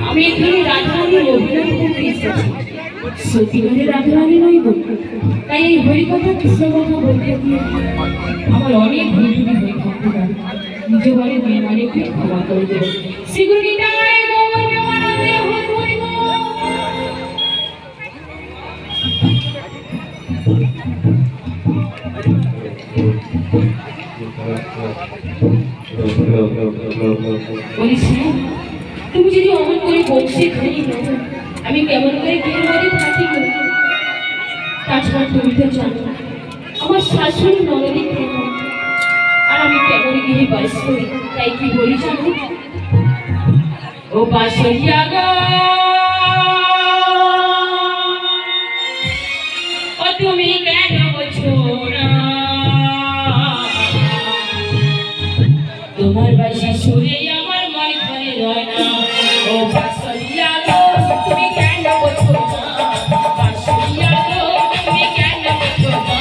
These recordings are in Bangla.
আমি এখানে রাধারানীর অভিনয় করতে এসেছি, সত্যিকারের রাধারানী নই বল। তাই এই হরিকথা কৃষ্ণ কথা বলতে গিয়ে আমার অনেক ভুল হয়ে থাকতে পারে। নিজ বাড়ি মেয়ে মালিককে ক্ষমা করে দেবে। তুমি যদি অমন করে বলছে আমি কেমন করে বিয়ের বাড়ি থাকি? তাছাড়া তুমি তো জানো আমার শাশুড়ি ননদী কেমন, আর আমি কেমন গিয়ে বাস করি। তাই কি বলি জানো? ও বাসরিয়া গো, ও তুমি কেন বোঝো না? তোমার বাসি সুরে আমার মন ঘরে রয় না। ও বাসরিয়া গো, তুমি কেন বোঝো না? বাসরিয়া গো, তুমি কেন বোঝো না?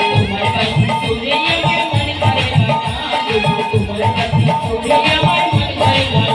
তোমার বাসি সুরে আমার মন ঘরে রয় না। তোমার বাসি সুরে আমার মন ঘরে রয় না।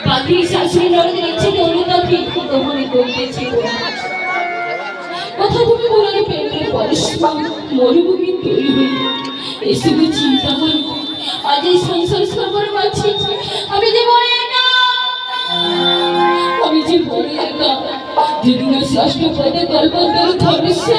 পাখির শাশুড়ি নরদের ইচ্ছে অনুতাপী তোমার করতেছি কথা তুমি বলার প্রেমের পরশমা মরুভূমি তৈরি হয়ে এসব চিন্তা করি। আজ এই সংসার সবার মাঝে আমি যে বড় একা, আমি যে বড় একা। যদি না ষষ্ঠ পদে কল্পন্তর ধনুষ্য